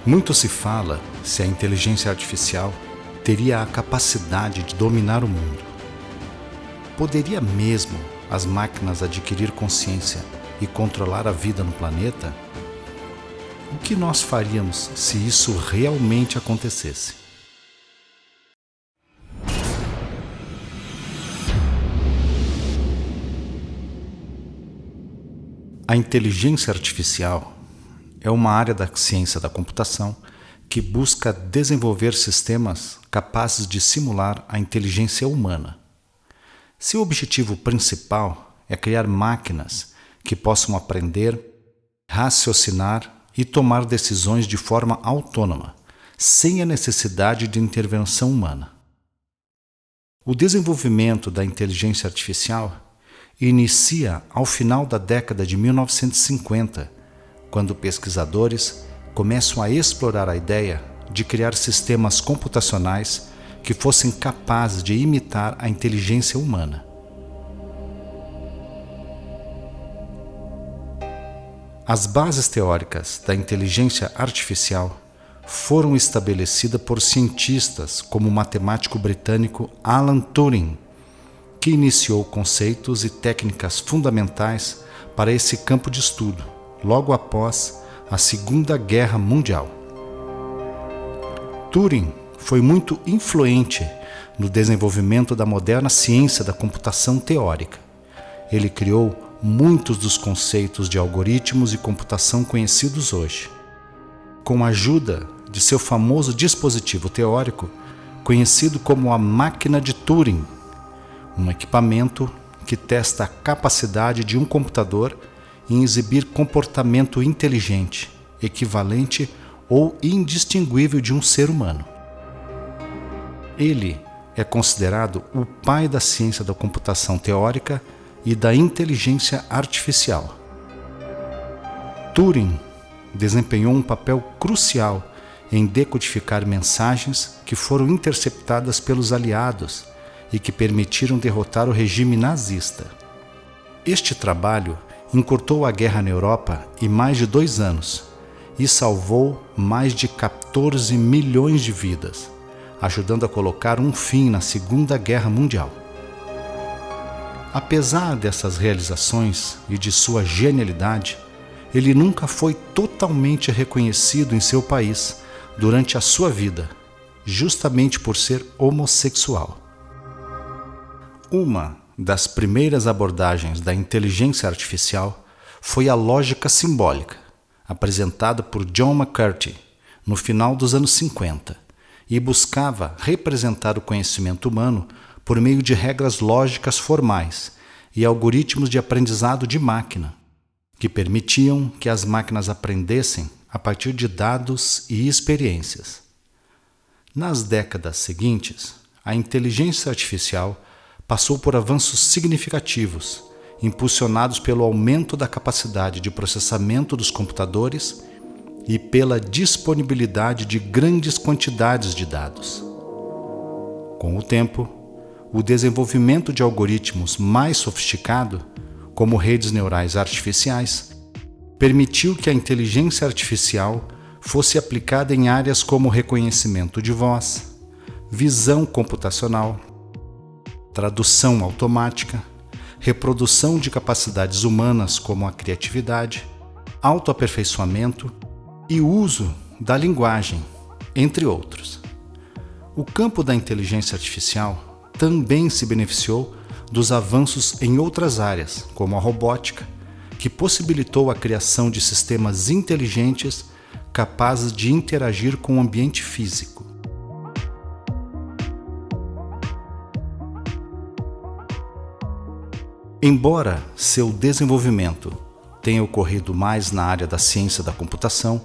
Muito se fala se a inteligência artificial teria a capacidade de dominar o mundo. Poderia mesmo as máquinas adquirir consciência e controlar a vida no planeta? O que nós faríamos se isso realmente acontecesse? A inteligência artificial é uma área da ciência da computação que busca desenvolver sistemas capazes de simular a inteligência humana. Seu objetivo principal é criar máquinas que possam aprender, raciocinar e tomar decisões de forma autônoma, sem a necessidade de intervenção humana. O desenvolvimento da inteligência artificial inicia ao final da década de 1950, quando pesquisadores começam a explorar a ideia de criar sistemas computacionais que fossem capazes de imitar a inteligência humana. As bases teóricas da inteligência artificial foram estabelecidas por cientistas como o matemático britânico Alan Turing, que iniciou conceitos e técnicas fundamentais para esse campo de estudo, logo após a Segunda Guerra Mundial. Turing foi muito influente no desenvolvimento da moderna ciência da computação teórica. Ele criou muitos dos conceitos de algoritmos e computação conhecidos hoje. Com a ajuda de seu famoso dispositivo teórico, conhecido como a máquina de Turing, um equipamento que testa a capacidade de um computador em exibir comportamento inteligente, equivalente ou indistinguível de um ser humano. Ele é considerado o pai da ciência da computação teórica e da inteligência artificial. Turing desempenhou um papel crucial em decodificar mensagens que foram interceptadas pelos aliados e que permitiram derrotar o regime nazista. Este trabalho encurtou a guerra na Europa em mais de 2 anos e salvou mais de 14 milhões de vidas, ajudando a colocar um fim na Segunda Guerra Mundial. Apesar dessas realizações e de sua genialidade, ele nunca foi totalmente reconhecido em seu país durante a sua vida, justamente por ser homossexual. Uma das primeiras abordagens da inteligência artificial foi a lógica simbólica, apresentada por John McCarthy no final dos anos 50, e buscava representar o conhecimento humano por meio de regras lógicas formais e algoritmos de aprendizado de máquina, que permitiam que as máquinas aprendessem a partir de dados e experiências. Nas décadas seguintes, a inteligência artificial passou por avanços significativos, impulsionados pelo aumento da capacidade de processamento dos computadores e pela disponibilidade de grandes quantidades de dados. Com o tempo, o desenvolvimento de algoritmos mais sofisticados, como redes neurais artificiais, permitiu que a inteligência artificial fosse aplicada em áreas como reconhecimento de voz, visão computacional, tradução automática, reprodução de capacidades humanas como a criatividade, autoaperfeiçoamento e uso da linguagem, entre outros. O campo da inteligência artificial também se beneficiou dos avanços em outras áreas, como a robótica, que possibilitou a criação de sistemas inteligentes capazes de interagir com o ambiente físico. Embora seu desenvolvimento tenha ocorrido mais na área da ciência da computação,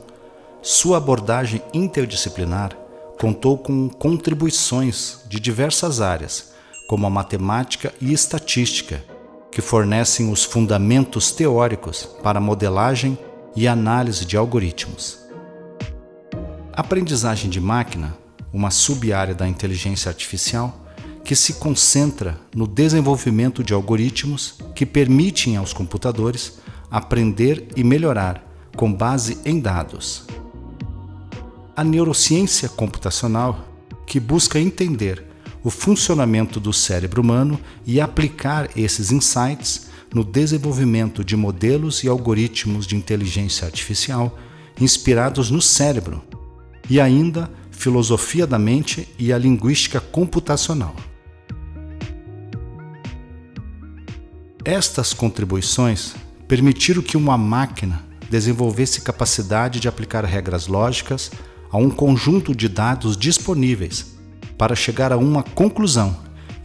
sua abordagem interdisciplinar contou com contribuições de diversas áreas, como a matemática e estatística, que fornecem os fundamentos teóricos para a modelagem e análise de algoritmos. A aprendizagem de máquina, uma sub-área da inteligência artificial, que se concentra no desenvolvimento de algoritmos que permitem aos computadores aprender e melhorar com base em dados. a neurociência computacional, que busca entender o funcionamento do cérebro humano e aplicar esses insights no desenvolvimento de modelos e algoritmos de inteligência artificial inspirados no cérebro, e ainda filosofia da mente e a linguística computacional. Estas contribuições permitiram que uma máquina desenvolvesse capacidade de aplicar regras lógicas a um conjunto de dados disponíveis para chegar a uma conclusão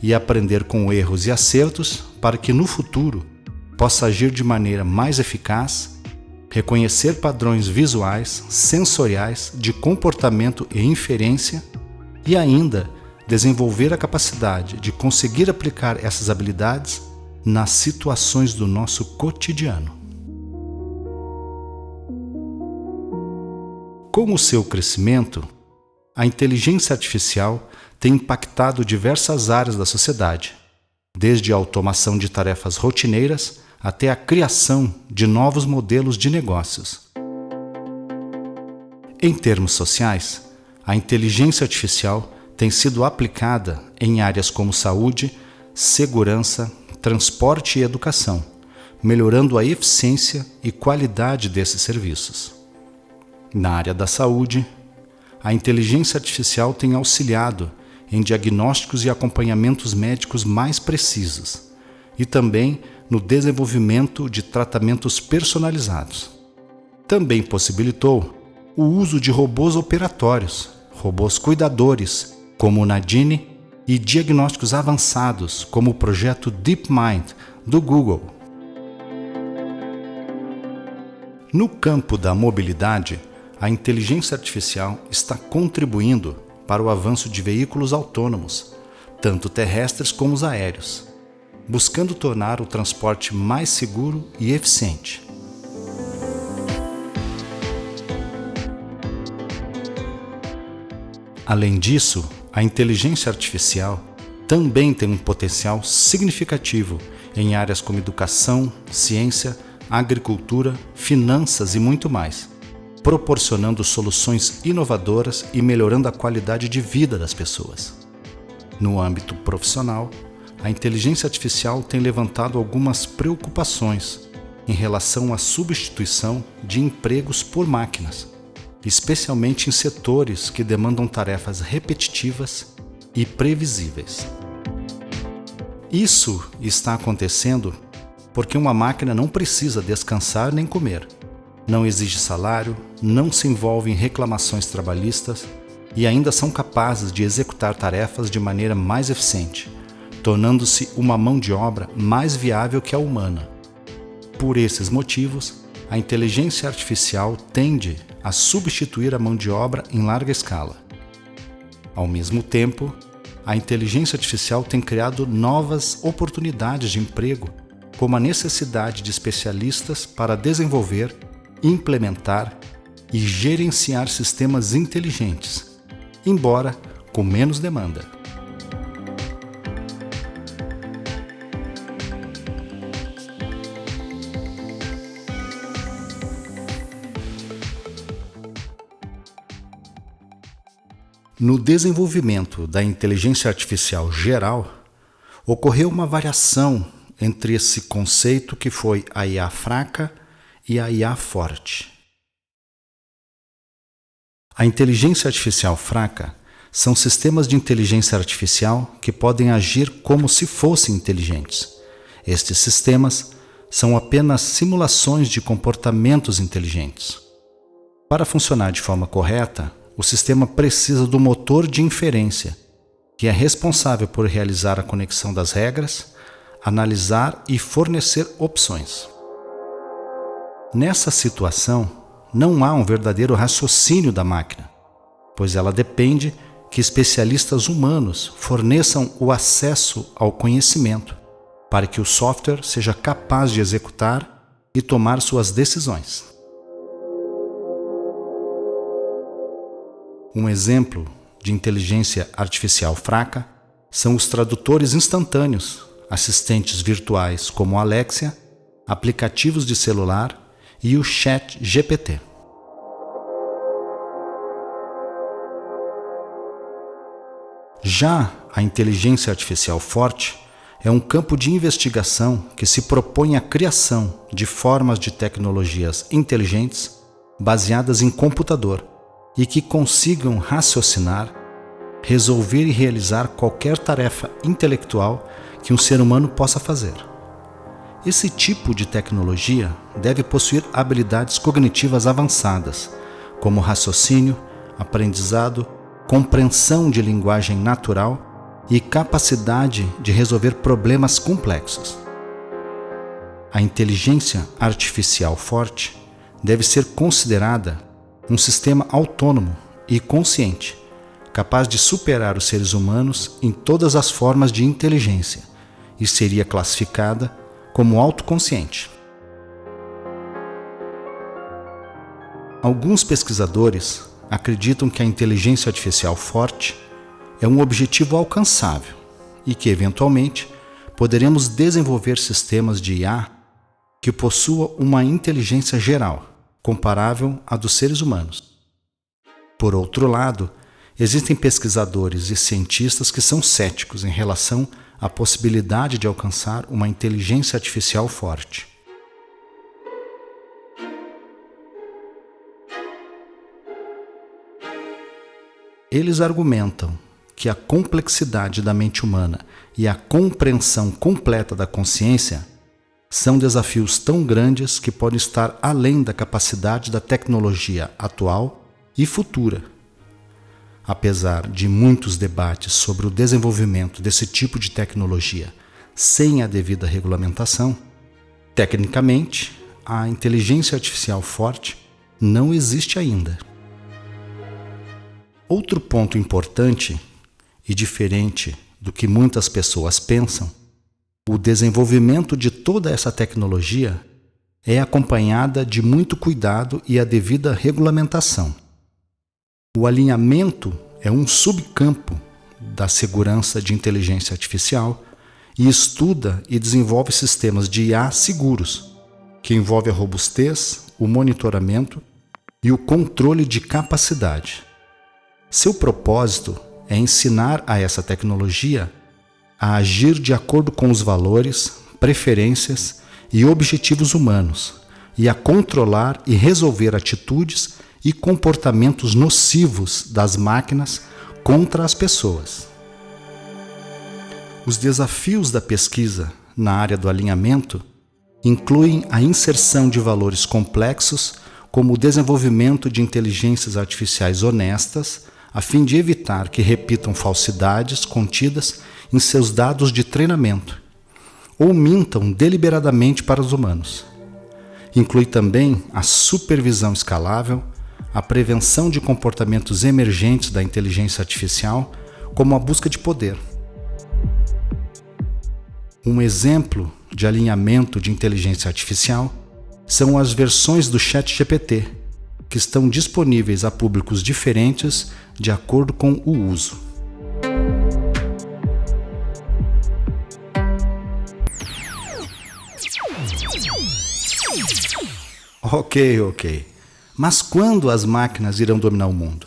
e aprender com erros e acertos para que no futuro possa agir de maneira mais eficaz, reconhecer padrões visuais, sensoriais, de comportamento e inferência e ainda desenvolver a capacidade de conseguir aplicar essas habilidades nas situações do nosso cotidiano. Com o seu crescimento, a inteligência artificial tem impactado diversas áreas da sociedade, desde a automação de tarefas rotineiras até a criação de novos modelos de negócios. Em termos sociais, a inteligência artificial tem sido aplicada em áreas como saúde, segurança, transporte e educação, melhorando a eficiência e qualidade desses serviços. Na área da saúde, a inteligência artificial tem auxiliado em diagnósticos e acompanhamentos médicos mais precisos e também no desenvolvimento de tratamentos personalizados. Também possibilitou o uso de robôs operatórios, robôs cuidadores, como o Nadine, e diagnósticos avançados, como o projeto DeepMind, do Google. No campo da mobilidade, a inteligência artificial está contribuindo para o avanço de veículos autônomos, tanto terrestres como os aéreos, buscando tornar o transporte mais seguro e eficiente. Além disso, a inteligência artificial também tem um potencial significativo em áreas como educação, ciência, agricultura, finanças e muito mais, proporcionando soluções inovadoras e melhorando a qualidade de vida das pessoas. No âmbito profissional, a inteligência artificial tem levantado algumas preocupações em relação à substituição de empregos por máquinas, especialmente em setores que demandam tarefas repetitivas e previsíveis. Isso está acontecendo porque uma máquina não precisa descansar nem comer, não exige salário, não se envolve em reclamações trabalhistas e ainda são capazes de executar tarefas de maneira mais eficiente, tornando-se uma mão de obra mais viável que a humana. Por esses motivos, a inteligência artificial tende a substituir a mão de obra em larga escala. Ao mesmo tempo, a inteligência artificial tem criado novas oportunidades de emprego, como a necessidade de especialistas para desenvolver, implementar e gerenciar sistemas inteligentes, embora com menos demanda. No desenvolvimento da inteligência artificial geral, ocorreu uma variação entre esse conceito que foi a IA fraca e a IA forte. A inteligência artificial fraca são sistemas de inteligência artificial que podem agir como se fossem inteligentes. Estes sistemas são apenas simulações de comportamentos inteligentes. Para funcionar de forma correta, o sistema precisa do motor de inferência, que é responsável por realizar a conexão das regras, analisar e fornecer opções. Nessa situação, não há um verdadeiro raciocínio da máquina, pois ela depende que especialistas humanos forneçam o acesso ao conhecimento para que o software seja capaz de executar e tomar suas decisões. Um exemplo de inteligência artificial fraca são os tradutores instantâneos, assistentes virtuais como a Alexia, aplicativos de celular e o ChatGPT. Já a inteligência artificial forte é um campo de investigação que se propõe à criação de formas de tecnologias inteligentes baseadas em computador e que consigam raciocinar, resolver e realizar qualquer tarefa intelectual que um ser humano possa fazer. Esse tipo de tecnologia deve possuir habilidades cognitivas avançadas, como raciocínio, aprendizado, compreensão de linguagem natural e capacidade de resolver problemas complexos. A inteligência artificial forte deve ser considerada um sistema autônomo e consciente, capaz de superar os seres humanos em todas as formas de inteligência e seria classificada como autoconsciente. Alguns pesquisadores acreditam que a inteligência artificial forte é um objetivo alcançável e que, eventualmente, poderemos desenvolver sistemas de IA que possuam uma inteligência geral, comparável à dos seres humanos. Por outro lado, existem pesquisadores e cientistas que são céticos em relação à possibilidade de alcançar uma inteligência artificial forte. Eles argumentam que a complexidade da mente humana e a compreensão completa da consciência são desafios tão grandes que podem estar além da capacidade da tecnologia atual e futura. Apesar de muitos debates sobre o desenvolvimento desse tipo de tecnologia sem a devida regulamentação, tecnicamente, a inteligência artificial forte não existe ainda. Outro ponto importante e diferente do que muitas pessoas pensam, o desenvolvimento de toda essa tecnologia é acompanhada de muito cuidado e a devida regulamentação. O alinhamento é um subcampo da segurança de inteligência artificial e estuda e desenvolve sistemas de IA seguros, que envolve a robustez, o monitoramento e o controle de capacidade. Seu propósito é ensinar a essa tecnologia a agir de acordo com os valores, preferências e objetivos humanos e a controlar e resolver atitudes e comportamentos nocivos das máquinas contra as pessoas. Os desafios da pesquisa na área do alinhamento incluem a inserção de valores complexos, como o desenvolvimento de inteligências artificiais honestas, a fim de evitar que repitam falsidades contidas em seus dados de treinamento ou mintam deliberadamente para os humanos. Inclui também a supervisão escalável, a prevenção de comportamentos emergentes da inteligência artificial, como a busca de poder. Um exemplo de alinhamento de inteligência artificial são as versões do ChatGPT, que estão disponíveis a públicos diferentes de acordo com o uso. Ok. Mas quando as máquinas irão dominar o mundo?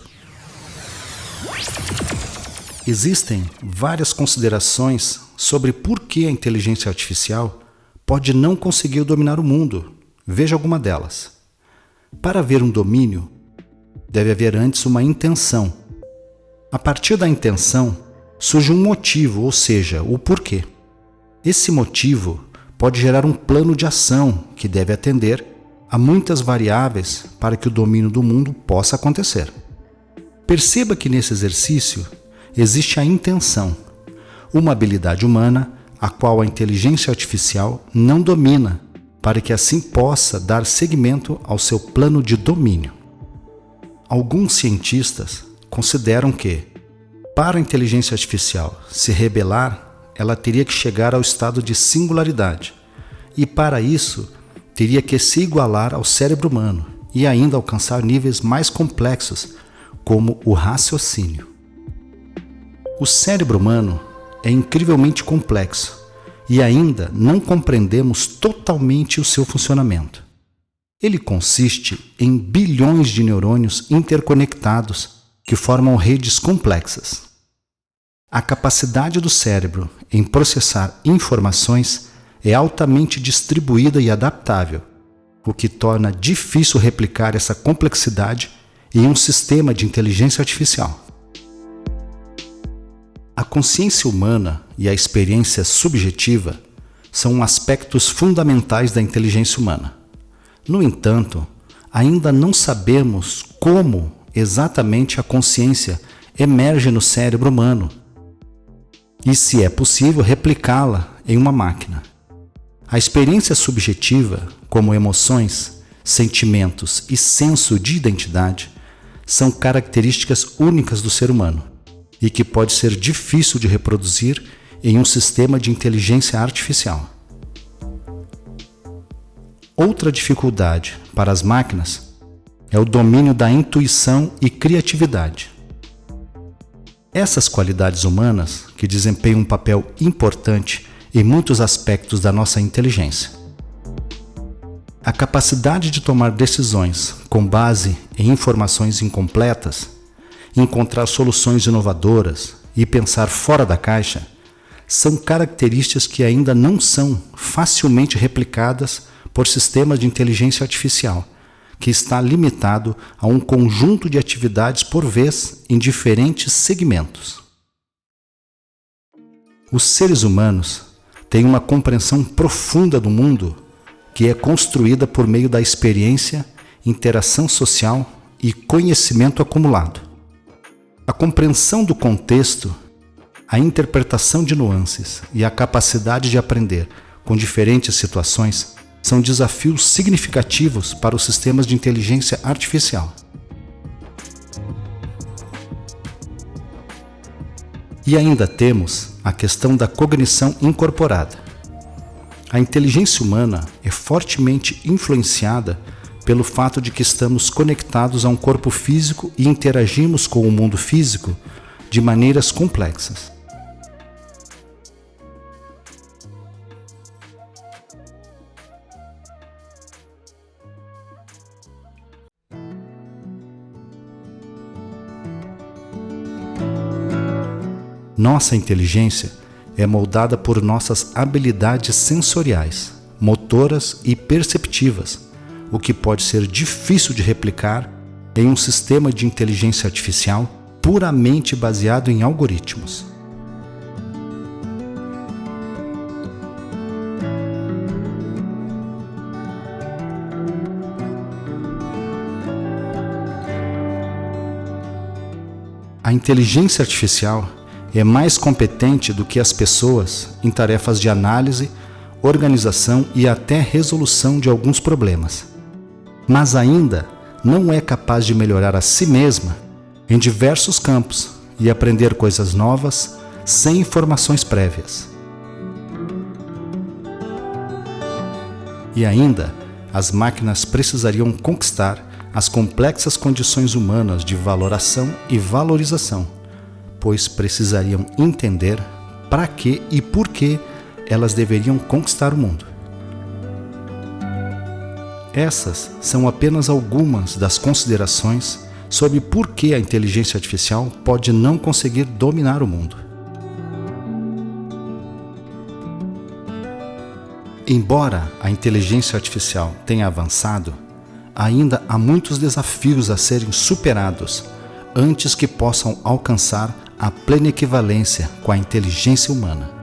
Existem várias considerações sobre por que a inteligência artificial pode não conseguir dominar o mundo. Veja alguma delas. Para haver um domínio, deve haver antes uma intenção. A partir da intenção, surge um motivo, ou seja, o porquê. Esse motivo pode gerar um plano de ação que deve atender a muitas variáveis para que o domínio do mundo possa acontecer. Perceba que nesse exercício existe a intenção, uma habilidade humana a qual a inteligência artificial não domina, para que assim possa dar seguimento ao seu plano de domínio. Alguns cientistas consideram que, para a inteligência artificial se rebelar, ela teria que chegar ao estado de singularidade, e para isso teria que se igualar ao cérebro humano e ainda alcançar níveis mais complexos, como o raciocínio. O cérebro humano é incrivelmente complexo e ainda não compreendemos totalmente o seu funcionamento. Ele consiste em bilhões de neurônios interconectados que formam redes complexas. A capacidade do cérebro em processar informações é altamente distribuída e adaptável, o que torna difícil replicar essa complexidade em um sistema de inteligência artificial. A consciência humana e a experiência subjetiva são aspectos fundamentais da inteligência humana. No entanto, ainda não sabemos como exatamente a consciência emerge no cérebro humano e se é possível replicá-la em uma máquina. A experiência subjetiva, como emoções, sentimentos e senso de identidade, são características únicas do ser humano e que pode ser difícil de reproduzir em um sistema de inteligência artificial. Outra dificuldade para as máquinas é o domínio da intuição e criatividade. Essas qualidades humanas que desempenham um papel importante em muitos aspectos da nossa inteligência. A capacidade de tomar decisões com base em informações incompletas, encontrar soluções inovadoras e pensar fora da caixa são características que ainda não são facilmente replicadas por sistemas de inteligência artificial, que está limitado a um conjunto de atividades por vez em diferentes segmentos. Os seres humanos têm uma compreensão profunda do mundo que é construída por meio da experiência, interação social e conhecimento acumulado. A compreensão do contexto, a interpretação de nuances e a capacidade de aprender com diferentes situações são desafios significativos para os sistemas de inteligência artificial. E ainda temos a questão da cognição incorporada. A inteligência humana é fortemente influenciada pelo fato de que estamos conectados a um corpo físico e interagimos com o mundo físico de maneiras complexas. Nossa inteligência é moldada por nossas habilidades sensoriais, motoras e perceptivas, o que pode ser difícil de replicar em um sistema de inteligência artificial puramente baseado em algoritmos. A inteligência artificial é mais competente do que as pessoas em tarefas de análise, organização e até resolução de alguns problemas. Mas ainda não é capaz de melhorar a si mesma em diversos campos e aprender coisas novas sem informações prévias. E ainda, as máquinas precisariam conquistar as complexas condições humanas de valoração e valorização, pois precisariam entender para que e por que elas deveriam conquistar o mundo. Essas são apenas algumas das considerações sobre por que a inteligência artificial pode não conseguir dominar o mundo. Embora a inteligência artificial tenha avançado, ainda há muitos desafios a serem superados antes que possam alcançar a plena equivalência com a inteligência humana.